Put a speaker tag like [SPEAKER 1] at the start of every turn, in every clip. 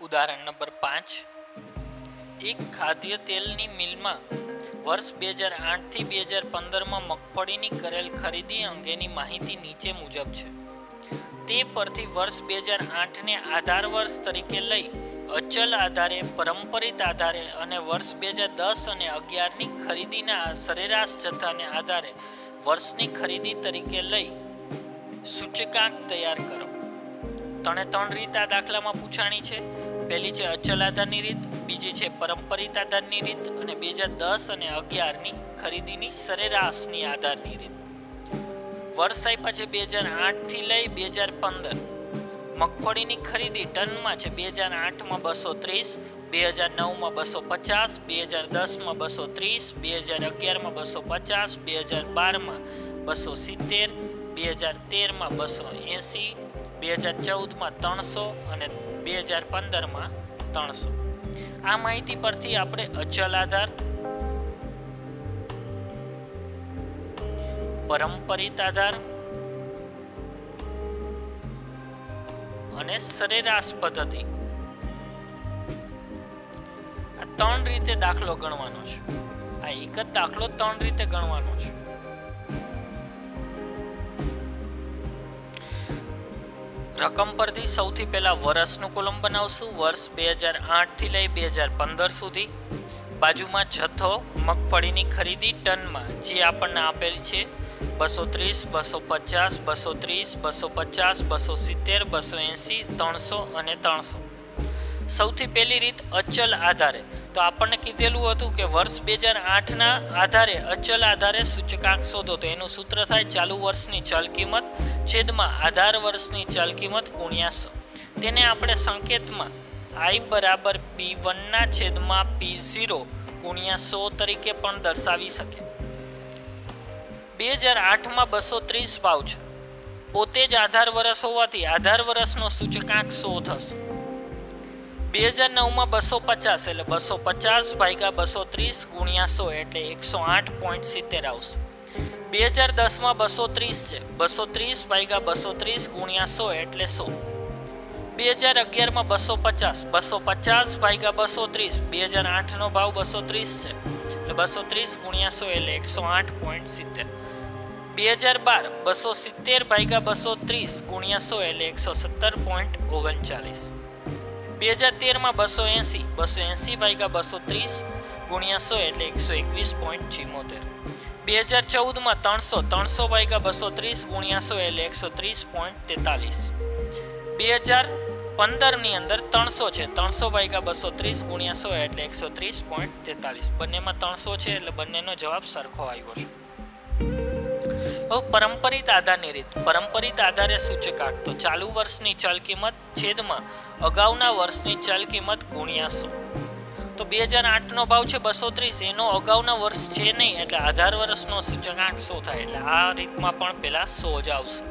[SPEAKER 1] ઉદાહરણ નંબર 5, એક ખાદ્ય તેલની મિલમાં વર્ષ 2008 થી 2015માં મગફળીની કરેલ ખરીદી અંગેની માહિતી નીચે મુજબ છે. તે પરથી વર્ષ 2008ને આધાર વર્ષ તરીકે લઈ અચલ આધારે, પરંપરિત આધારે અને વર્ષ 2010 અને 11ની ખરીદીના સરેરાશ જથ્થાને આધારે વર્ષની ખરીદી તરીકે લઈ સૂચકાંક તૈયાર કરો. 3 રીત આ દાખલામાં પૂછાણી છે. પહેલી છે અચલ આધારની રીત, બીજી છે પરંપરિત આધારની રીત અને 2010 અને 11ની ખરીદીની સરેરાશની આધારની રીત. વર્ષ આપ્યા છે 2008 થી લઈ 2015. મગફળીની ખરીદી ટનમાં છે 2008માં 230, 2009માં 250, 2010માં 230, 2011માં 250, 2012માં 270, 2013માં 280, 2014માં 300 અને 2015માં 300. આ માહિતી પરથી આપણે અચલ આધાર, પરંપરિત આધાર અને સરેરાશ પદ્ધતિ આ 3 રીતે દાખલો ગણવાનો છે. આ એક જ દાખલો 3 રીતે ગણવાનો છે. રકમ પરથી સૌથી પહેલા વર્ષનું કોલમ બનાવશું, વર્ષ 2008 થી લઈ 2015 સુધી. બાજુમાં જથ્થો મગફળીની ખરીદી ટનમાં જે આપણને આપેલ છે 230, 250, 230, 250, 270, 280, 300 અને 300. સૌથી પહેલી રીત અચલ આધારે. તો આપણને કીધેલું હતું કે વર્ષ 2008ના આધારે અચલ આધારે સૂચકાંક શોધો. તો એનું સૂત્ર થાય ચાલુ વર્ષની ચલ કિંમત છેદમાં આધાર વર્ષની ચલ કિંમત ગુણ્યા 100. તેને આપણે સંકેતમાં I બરાબર P1 ના છેદમાં P0 ગુણ્યા 100 તરીકે પણ દર્શાવી શકીએ. 2008માં 230 ભાવ છે. પોતે જ આધાર વર્ષ હોવાથી આધાર વર્ષનો સૂચકાંક 100 થશે. 2009માં 250 એટલે 250 ભાગ્યા 230 ગુણ્યા 100 એટલે 108.70 આવશે. 2010માં 230 છે, 230 ભાગ્યા 230 ગુણ્યા 100 એટલે 100. 2011માં 250, 250 ભાગ્યા 230, 2008નો ભાવ 230 છે એટલે 230 ગુણ્યા 100 એટલે 108.70. 2012 270 ભાગ્યા 230 ગુણ્યા 100 એટલે 117.39. 2013માં 280, 280 ભાગ્યા 230 ગુણ્યા 100 એટલે 121.74. 2014માં 300, 300 ભાગ્યા 230 ગુણ્યા 100 એટલે 130.43. 2015ની અંદર 300 છે, 300 ભાગ્યા 230 ગુણ્યા 100 એટલે 130.43. બંનેમાં 300 છે એટલે બંનેનો જવાબ સરખો આવ્યો છે. હવે પરંપરિત આધારની રીત. પરંપરિત આધારે સૂચકાંક તો ચાલુ વર્ષની ચલ કિંમત છેદમાં અગાઉના વર્ષની ચલ કિંમત ગુણ્યા 100. તો 2008નો ભાવ છે 230, એનો અગાઉના વર્ષ છે નહીં એટલે આધાર વર્ષનો સૂચકાંક 100 થાય એટલે આ રીતમાં પણ પહેલા 100 જ આવશે.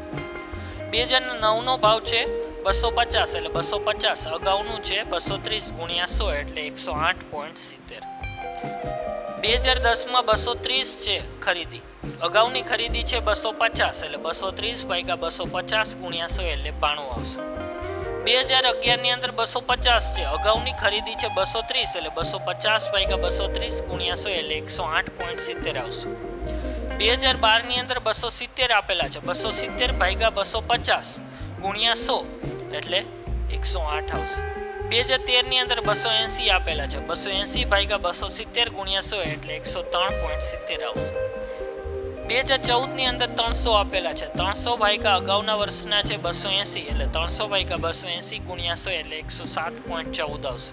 [SPEAKER 1] 2009નો ભાવ છે 250 એટલે 250 અગાઉનું છે 230 ગુણ્યા 100 એટલે 108.70. 2010માં 230 છે ખરીદી, અગાઉની ખરીદી છે 250 એટલે 230 ભાગ્યા 250 ગુણ્યા 100 એટલે 92 આવશે. 2011ની અંદર 250 છે, અગાઉની ખરીદી છે 230 એટલે 250 ભાગ્યા 230 ગુણ્યા 100 એટલે 108.70 આવશે. 2012ની અંદર 270 આપેલા છે, 270 ભાગ્યા 250 ગુણ્યા 100 એટલે 108 આવશે. 2013ની અંદર 280 આપેલા છે, 280 ભાગ્યા 270 ગુણ્યા 100 એટલે 103.70 આવશે. 2014ની અંદર 300 આપેલા છે, 300 ભાગ્યા અગાઉના વર્ષના છે 280 એટલે 300 ભાગ્યા 280 ગુણ્યા 100 એટલે 107.14 આવશે.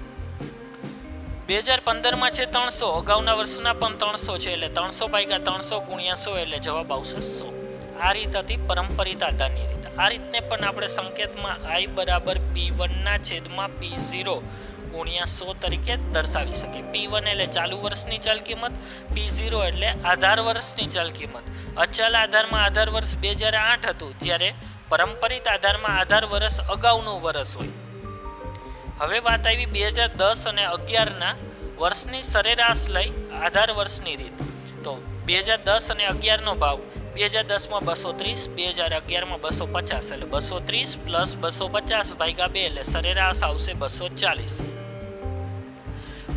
[SPEAKER 1] 2015માં છે 300, અગાઉના વર્ષના પણ 300 છે એટલે 300 ભાગ્યા 300 ગુણ્યા 100 એટલે જવાબ આવશે 100. આ રીત હતી પરંપરિત આધારની રીત. આ રીતને પણ આપણે સંકેતમાં I બરાબર P1 ના છેદમાં P0 ગુણ્યા 100 તરીકે દર્શાવી શકીએ. P1 એટલે ચાલુ વર્ષની ચલ કિંમત, P0 એટલે આધાર વર્ષની ચલ કિંમત. અચલ આધારમાં આધાર વર્ષ 2008 હતું, જ્યારે પરંપરિત આધારમાં આધાર વર્ષ અગાઉનું વર્ષ હોય. હવે વાત આવી 2010 અને 11ના વર્ષની સરેરાશ લઈ આધાર વર્ષની રીત. તો 2010 અને 11નો ભાવ 2010 માં 230, 2011 માં 250, એટલે 230 પ્લસ 250 ભાગ્યા 2 એટલે સરેરાશ આવશે 240.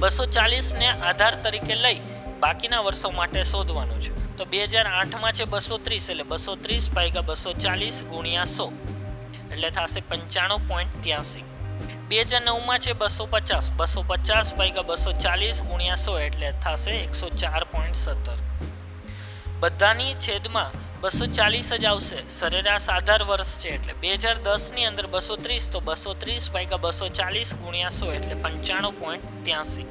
[SPEAKER 1] 240 ને આધાર તરીકે લઈ બાકીના વર્ષો માટે શોધવાનું છે. તો 2008 માં છે 230, એટલે 230 ભાગ્યા 240 ગુણ્યા 100 એટલે થશે 95.83. 2009 માં છે 250, 250 ભાગ્યા 240 ગુણ્યા 100 એટલે થશે 104.17. બધાની છેદમાં 240 જ આવશે. સરેરાશ આધાર વર્ષ છે એટલે 2010 ની અંદર 230, તો 230 ભાગ્યા 240 ગુણ્યા 100 એટલે 95.83.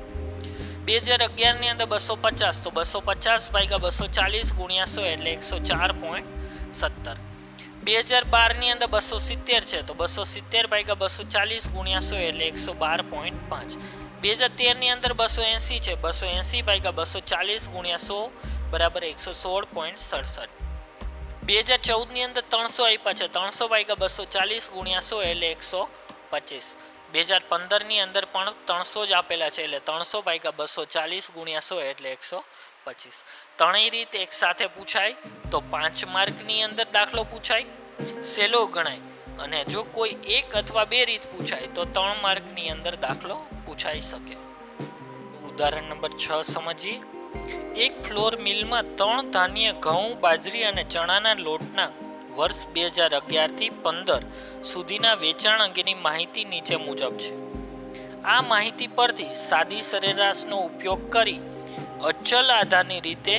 [SPEAKER 1] 2011 ની અંદર 250, તો 250 ભાગ્યા 240 ગુણ્યા 100 એટલે 104.17. 2012 ની અંદર 270 છે, તો 270 ભાગ્યા 240 ગુણ્યા 100 એટલે 112.5. 2013 ની અંદર 280 છે, 280 ભાગ્યા 240 ગુણ્યા 100 બરાબર 116.67. 2014 ની અંદર 300 આપ્યા છે, 300 ભાગ્યા 240 ગુણ્યા 100 એટલે 125. 2015 ની અંદર પણ 300 જ આપેલા છે, એટલે 300 ભાગ્યા 240 ગુણ્યા 100 એટલે 125. ત્રણેય રીત એક સાથે પૂછાય તો 5 માર્કની અંદર દાખલો પૂછાય, સહેલો ગણાય. અને જો કોઈ એક અથવા બે રીત પૂછાય તો 3 માર્કની અંદર દાખલો પૂછાઈ શકે. ઉદાહરણ નંબર 6 સમજીએ. એક ફ્લોર મિલમાં 3 ધાન્ય ઘઉં, બાજરી અને ચણાના લોટના વર્ષ 2011 થી 15 સુધીના વેચાણ અંગેની માહિતી નીચે મુજબ છે. આ માહિતી પરથી સાદી સરેરાશનો ઉપયોગ કરી અચલ આધારની રીતે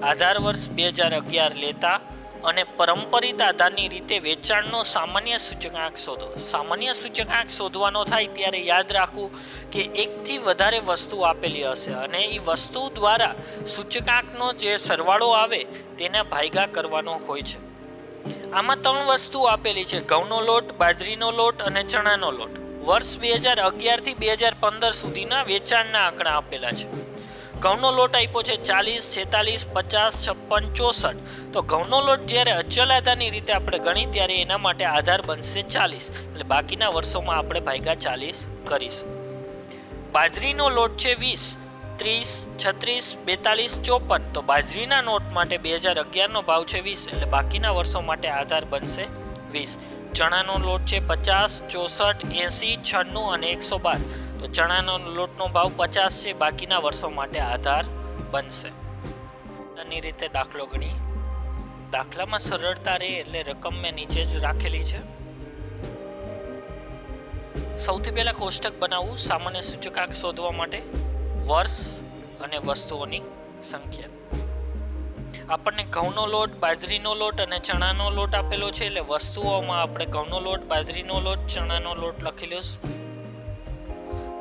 [SPEAKER 1] આધાર વર્ષ 2011 લેતા અને પરંપરિત આધારની રીતે વેચાણનો સામાન્ય સૂચકાંક શોધો. સામાન્ય સૂચકાંક શોધવાનો થાય ત્યારે યાદ રાખવું કે એકથી વધારે વસ્તુ આપેલી હશે અને એ વસ્તુ દ્વારા સૂચકાંકનો જે સરવાળો આવે તેના ભાગ્યા કરવાનો હોય છે. આમાં 3 વસ્તુ આપેલી છે: ઘઉંનો લોટ, બાજરીનો લોટ અને ચણાનો લોટ. વર્ષ 2011 થી 2015 સુધીના વેચાણના આંકડા આપેલા છે. ઘઉંનો લોટ આપ્યો છે 40, 46, 50, 56, 64. તો ઘઉંનો લોટ જ્યારે અચલ આધારની રીતે આપણે ગણી ત્યારે એના માટે આધાર બનશે 40, એટલે બાકીના વર્ષોમાં આપણે ભાગ્યા 40 કરીશું. બાજરીનો લોટ છે 20, 30, 36, 42, 54. તો બાજરીના નોટ માટે 2011 નો ભાવ છે 20, એટલે બાકીના વર્ષો માટે આધાર બનશે 20. ચણાનો લોટ છે 50, 64, 80, 96 અને 112. તો ચણાનો લોટનો ભાવ 50 છે, બાકીના વર્ષો માટે આધાર બનશે. આની રીતે દાખલો ગણી. દાખલામાં સરળતા રહે એટલે રકમ મેં નીચે જ રાખેલી છે. સૌથી પહેલા કોષ્ટક બનાવવું સામાન્ય સૂચકાંક શોધવા માટે. વર્ષ અને વસ્તુઓની સંખ્યા. આપણને ઘઉંનો લોટ, બાજરીનો લોટ અને ચણાનો લોટ આપેલો છે, એટલે વસ્તુઓમાં આપણે ઘઉંનો લોટ, બાજરીનો લોટ, ચણાનો લોટ લખી લઈશું.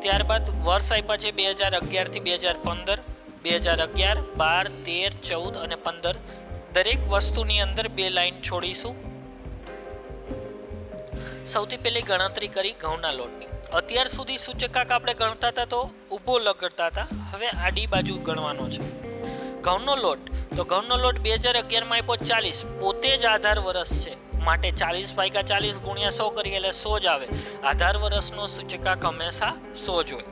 [SPEAKER 1] ત્યારબાદ વર્ષ આપ્યા છે 2011 થી 2015. 2011, 12, 13, 14 અને 15. દરેક વસ્તુની અંદર 2 લાઈન છોડીશું. સૌથી પહેલી ગણતરી કરી ઘઉંના લોટની. અત્યાર સુધી સૂચકાંક આપણે ગણતા હતા તો ઊભો લગડતા હતા, હવે આડી બાજુ ગણવાનો છે. ઘઉંનો લોટ, તો ઘઉંનો લોટ 2011 માં આપ્યો 40, પોતે જ આધાર વર્ષ છે માટે 40 ભાગ્યા 40 ગુણ્યા 100 કરીએ એટલે 100 જ આવે. આધાર વર્ષનો સૂચકાંક હંમેશા 100 જ હોય.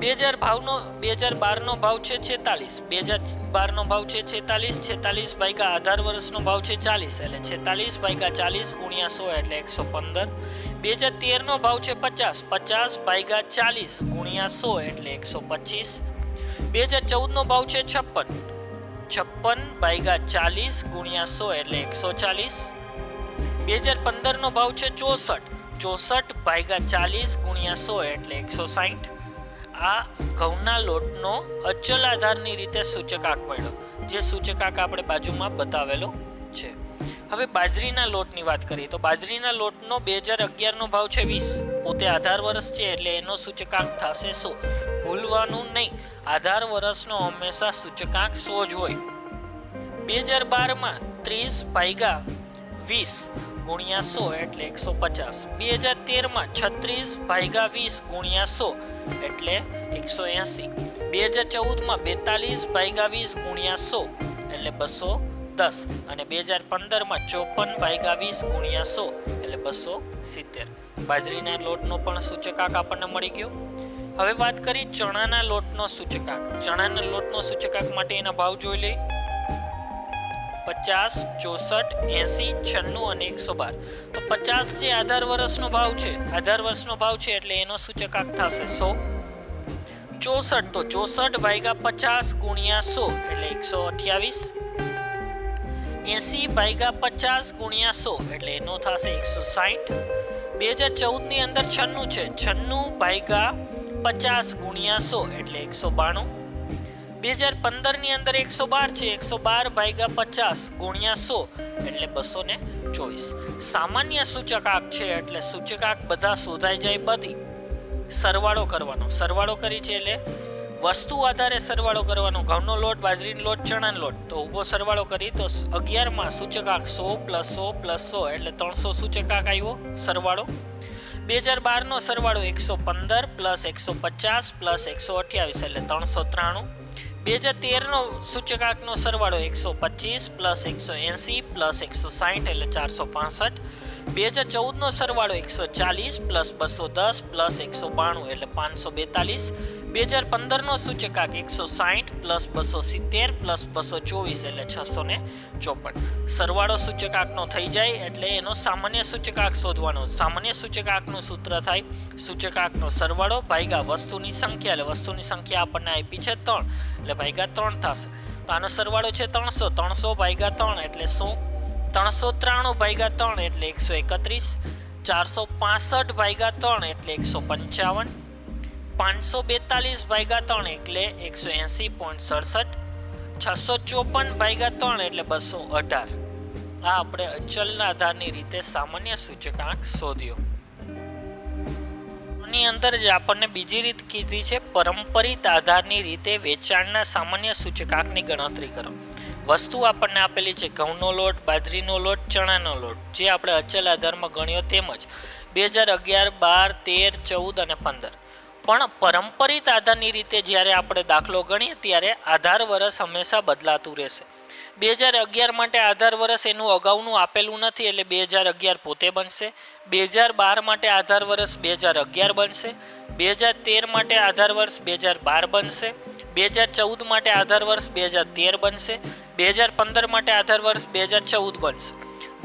[SPEAKER 1] 2012 નો ભાવ છે 46, 2012 નો ભાવ છે 46, 46 ભાગ્યા આધાર વર્ષનો ભાવ છે 40, એટલે 46 ભાગ્યા 40 ગુણ્યા 100 એટલે 115. 2013 નો ભાવ છે 50, 50 ભાગ્યા 40 ગુણ્યા 100 એટલે 125. 2014 નો ભાવ છે 56, 56 ભાગ્યા 40 ગુણ્યા 100 એટલે 140. 2015 નો ભાવ છે 64, 64 ભાગ્યા 40 ગુણ્યા 100 એટલે 160. આ ઘઉંના લોટનો અચલ આધારની રીતે સૂચકાંક મળ્યો, જે સૂચકાંક આપણે બાજુમાં બતાવેલો છે. હવે બાજરીના લોટની વાત કરીએ તો બાજરીના લોટનો 2011 નો ભાવ છે 20, પોતે આધાર વર્ષ છે એટલે એનો સૂચકાંક થશે 100. ભૂલવાનું નહીં, આધાર વર્ષનો હંમેશા સૂચકાંક 100 જ હોય. 2012 માં 30 ભાગ્યા 20 ગુણ્યા 100 એટલે 150. 2013 માં 36 ભાગ્યા 20 ગુણ્યા 100 એટલે 180. 2014 માં 42 ભાગ્યા 20 ગુણ્યા 100 એટલે 210 અને 2015 માં 54 ભાગ્યા 20 ગુણ્યા 100 એટલે 270. બાજરીના લોટનો પણ સૂચકાંક આપણને મળી ગયો. હવે વાત કરી ચણાના લોટનો સૂચકાંક. ચણાના લોટનો સૂચકાંક માટે એના ભાવ જોઈ લઈએ. 50, 64, 80, 96 અને 112. તો 50 જે આધાર વર્ષનો ભાવ છે, આધાર વર્ષનો ભાવ છે એટલે એનો સૂચકાંક થશે 100. 64 તો 64 ભાગ્યા 50 ગુણ્યા 100 એટલે 128. 80 ભાગ્યા 50 ગુણ્યા 100 એટલે એનો થશે 160. 2014 ની અંદર 96 છે, 96 ભાગ્યા 50 ગુણ્યા 100 એટલે 192. 2015 ની અંદર 112 છે, 112 ભાગ્યા 50 ગુણ્યા 100 એટલે 224. સામાન્ય સૂચકાંક છે એટલે સૂચકાંક બધા શોધાઈ જાય બધી. સરવાળો કરવાનો, સરવાળો કરી છે એટલે વસ્તુ આધારે સરવાળો કરવાનો. ઘઉંનો લોટ, બાજરીનો લોટ, ચણાનો લોટ, તો ઊભો સરવાળો કરી તો 11 માં સૂચકાંક 100 + 100 + 100 એટલે 300 સૂચકાંક આવ્યો સરવાળો. 2012 નો સરવાળો 115 + 150 + 128 એટલે 393. 2013 નો સૂચકાંકનો સરવાળો 125 + 180 + 160 એટલે 465. 2014 નો સરવાળો 140 + 210 + 192 એટલે 542. 2015 નો સૂચકાંક 160 + 270 + 224 એટલે 654. સરવાળો સૂચકાંકનો થઈ જાય એટલે એનો સામાન્ય સૂચકાંક શોધવાનો. સામાન્ય સૂચકાંકનું સૂત્ર થાય સૂચકાંકનો સરવાળો ભાગ્યા વસ્તુની સંખ્યા. એટલે વસ્તુની સંખ્યા આપણને આપી છે 3 એટલે ભાગ્યા 3 થશે. તો આનો સરવાળો છે 300. 300 ભાગ્યા 3 એટલે 100. 393 ભાગ્યા 3 એટલે 131. 465 ભાગ્યા 3 એટલે 155. 542 ભાગ્યા 3 એટલે 180.67. 654 ભાગ્યા 3 એટલે 218. આ આપણે અચલના આધારની રીતે સામાન્ય સૂચકાંક શોધ્યો. ની અંદર જ આપણને બીજી રીત કીધી છે પરંપરિત આધારની રીતે વેચાણના સામાન્ય સૂચકાંકની ગણતરી કરો. વસ્તુ આપણને આપેલી છે ઘઉંનો લોટ, બાજરીનો લોટ, ચણાનો લોટ, જે આપણે અચલ આધારમાં ગણ્યો તેમજ 2011, 12, 13, 14 અને 15. પણ પરંપરિત આધારની રીતે જ્યારે આપણે દાખલો ગણીએ ત્યારે આધાર વર્ષ હંમેશા બદલાતું રહેશે. 2011 માટે આધાર વર્ષ એનું અગાઉનું આપેલું નથી એટલે 2011 પોતે બનશે. 2012 માટે આધાર વર્ષ 2011 બનશે. 2013 માટે આધાર વર્ષ 2012 બનશે. 2014 માટે આધાર વર્ષ 2013 બનશે. 2015 માટે આધાર વર્ષ 2014 બનશે.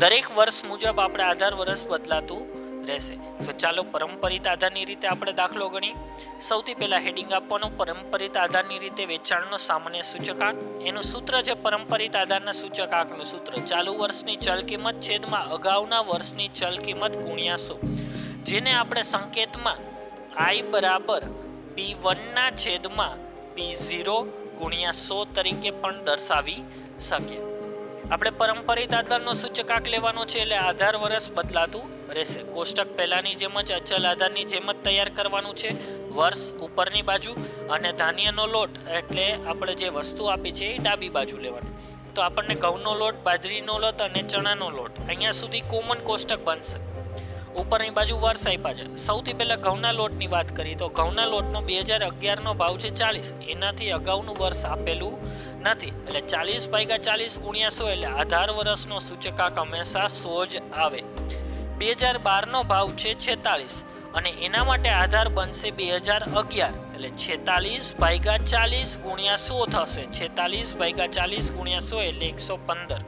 [SPEAKER 1] દરેક વર્ષ મુજબ આપણે આધાર વર્ષ બદલાતું રહેશે. તો ચાલો પરંપરિત આધારની રીતે આપણે દાખલો ગણીએ. સૌથી પહેલા હેડિંગ આપવાનું પરંપરિત આધારની રીતે વેચાણનો સામાન્ય સૂચકાંક. એનું સૂત્ર છે પરંપરિત આધારના સૂચકાંકનું સૂત્ર ચાલુ વર્ષની ચલ કિંમત છેદમાં અગાઉના વર્ષની ચલ કિંમત ગુણ્યા 100, જેને આપણે સંકેતમાં I બરાબર P1 ના છેદમાં P0 ગુણ્યા 100 તરીકે પણ દર્શાવી શકીએ. આપણે પરંપરિત આધારનો સૂચકાંક લેવાનો છે એટલે આધાર વર્ષ બદલાતું રહેશે. કોષ્ટક પહેલાની જેમ જ અચલ આધારની જેમ જ તૈયાર કરવાનું છે. વર્ષ ઉપરની બાજુ અને ધાન્યનો લોટ એટલે આપણે જે વસ્તુ આપી છે એ ડાબી બાજુ લેવાનું. તો આપણને ઘઉંનો લોટ, બાજરીનો લોટ અને ચણાનો લોટ અહીંયા સુધી કોમન કોષ્ટક બનશે. ઉપરની બાજુ વર્ષ આપ્યા છે. સૌથી પહેલા ઘઉંના લોટની વાત કરીએ તો ઘઉંના લોટનો 2011 નો ભાવ છે 40. એનાથી અગાઉનું વર્ષ આપેલું નથી એટલે 40 ભાગ્યા 40 ગુણ્યા 100 એટલે આધાર વર્ષનો સૂચકાંક હંમેશા 100 જ આવે. 2012 નો ભાવ છે 46 અને એના માટે આધાર બનશે 2011 એટલે 46 ભાગ્યા 40 ગુણ્યા 100 થશે. 46 ભાગ્યા 40 ગુણ્યા 100 એટલે 115.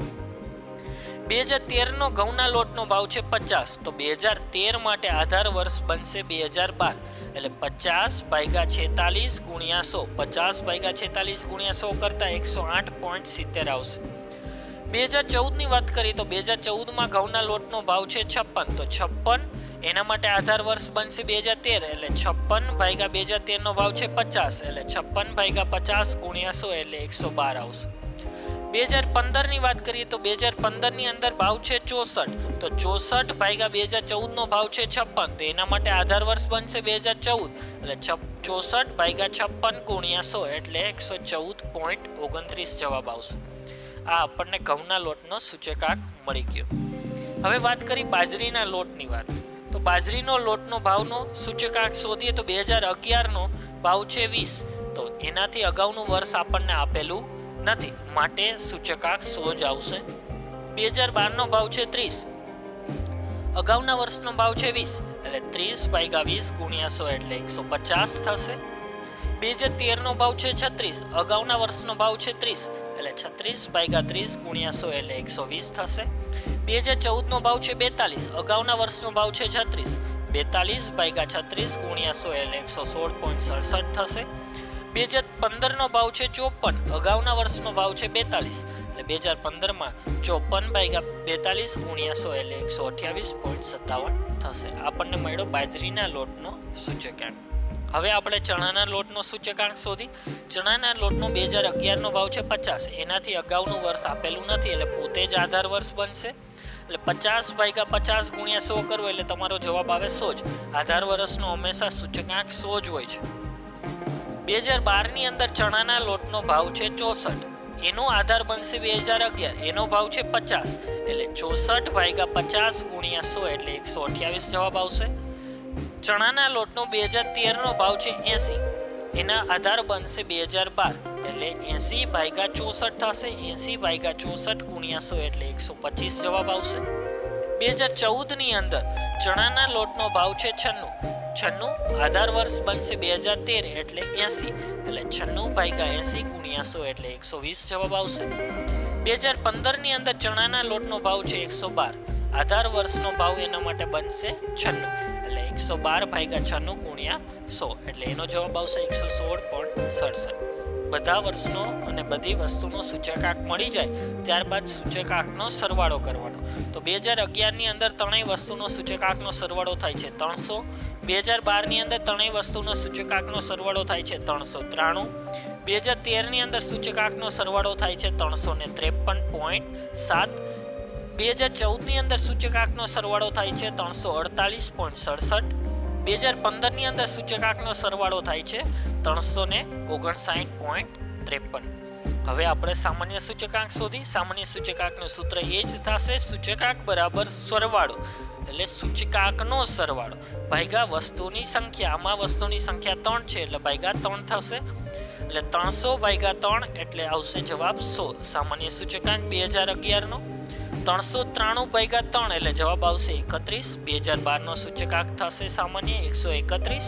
[SPEAKER 1] 2013 નો ઘઉંના લોટનો ભાવ છે 50 તો 2013 માટે આધાર વર્ષ બનશે 2012 એટલે 50 ભાગ્યા 46 ગુણ્યા 100. 50 ભાગ્યા 46 ગુણ્યા 100 કરતા 108.70 આવશે. 2014 ની વાત કરીએ તો 2014 માં ઘઉંના લોટનો ભાવ છે 56 તો 56 એના માટે આધાર વર્ષ બનશે 2013 એટલે 56 ભાગ્યા 2013 નો ભાવ છે 50 એટલે 56 ભાગ્યા 50 ગુણ્યા 100 એટલે 112 આવશે. 2015 ની વાત કરીએ તો 2015 ની અંદર ભાવ છે 64 તો 64 ભાગ્યા 2014 નો ભાવ છે 56 તો એના માટે આધાર વર્ષ બનશે 2014 એટલે 64 ભાગ્યા 56 ગુણ્યા 100 એટલે 114.29 જવાબ આવશે. આ આપણને ઘઉંના લોટનો સૂચકાંક મળી ગયો. હવે વાત કરી બાજરીના લોટની વાત તો બાજરીનો લોટનો ભાવનો સૂચકાંક શોધીએ તો 2011 નો ભાવ છે 20 તો એનાથી અગાઉનું વર્ષ આપણને આપેલું નથી માટે સૂચકાંક 100 જ આવશે. 2012 નો ભાવ છે 30 અગાઉના વર્ષનો ભાવ છે 20 એટલે 30 ભાગ્યા 20 ગુણ્યા 100 એટલે 150 થશે. 2013 નો ભાવ છે 36 અગાઉના વર્ષનો ભાવ છે 30 એટલે 36/30 ગુણ્યા 100 એટલે 120 થશે. 2014 નો ભાવ છે 42, અગાઉના વર્ષનો ભાવ છે 36, 42/36 ગુણ્યા 100 એટલે 116.67 થશે. 2015 નો ભાવ છે 54, અગાઉના વર્ષનો ભાવ છે 42, એટલે 2015 માં 54/42 ગુણ્યા 100 એટલે 128.57 થશે. આપણને મળ્યો બાજરીના લોટનો સૂચકાંક. હવે આપણે ચણાના લોટનો સૂચકાંક શોધી. ચણાના લોટનો 2011 નો ભાવ છે 50, એનાથી અગાઉનું વર્ષ આપેલું નથી એટલે પોતે જ આધાર વર્ષ બનશે. એટલે 50/50 ગુણ્યા 100 કરવો એટલે તમારો જવાબ આવે 100 જ. આધાર વર્ષનો હંમેશા સૂચકાંક 100 જ હોય છે. 2012 ની અંદર ચણાના લોટનો ભાવ છે 64, એનો આધાર બનશે 2011, એનો ભાવ છે 50, એટલે 64/50 ગુણ્યા 100 એટલે 128 જવાબ આવશે. ચણાના લોટનો 2013 નો ભાવ છે 80, એના આધાર બનશે 2012, એટલે 80/64 થશે. 80/64 ગુણ્યા 100 એટલે 125 જવાબ આવશે. 2014 ની અંદર ચણાના લોટનો ભાવ છે 96, આધાર વર્ષ બનશે 2013 એટલે 80, એટલે 96/80 ગુણ્યા 100 એટલે 120 જવાબ આવશે. 2015 ની અંદર ચણાના લોટનો ભાવ છે 112, આધાર વર્ષનો ભાવ એના માટે બનશે 96, એટલે 112/96 ગુણ્યા 100 એટલે એનો જવાબ આવશે 116.67. બધા વર્ષનો અને બધી વસ્તુનો સૂચકાંક મળી જાય ત્યારબાદ સૂચકાંકનો સરવાળો કરવાનો. તો 2011 ની અંદર ત્રણેય વસ્તુનો સૂચકાંકનો સરવાળો થાય છે 300, 2012 ની અંદર ત્રણેય વસ્તુનો સૂચકાંકનો સરવાળો થાય છે 393, 2013 ની અંદર સૂચકાંકનો સરવાળો થાય છે 353.7, 2014 ની અંદર સૂચકાંકનો સરવાળો થાય છે 348.67, 2015 ની અંદર સૂચકાંકનો સરવાળો થાય છે 359.53. હવે આપણે સામાન્ય સૂચકાંક શોધી. સામાન્ય સૂચકાંકનું સૂત્ર એ જ થશે, સૂચકાંક બરાબર સરવાળો, એટલે સૂચકાંકનો સરવાળો ભાગ્યા વસ્તુની સંખ્યા. આમાં વસ્તુની સંખ્યા 3 છે એટલે ભાગ્યા 3 થશે, એટલે 300/3 એટલે આવશે જવાબ 100. સામાન્ય સૂચકાંક 2011 નો 393/3 એટલે જવાબ આવશે 31. 2012 નો સૂચકાંક થશે સામાન્ય 131.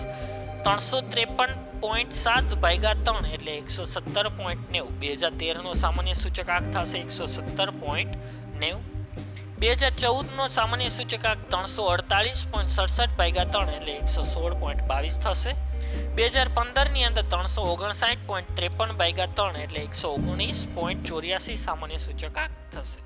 [SPEAKER 1] 353.7/3 એટલે 117.90. 2013 નો સામાન્ય સૂચકાંક થશે 117.90. 2014 નો સામાન્ય સૂચકાંક 348.67/3 એટલે 116.22 થશે. 2015 ની અંદર 359.53/3 એટલે 119.84 સામાન્ય સૂચકાંક થશે.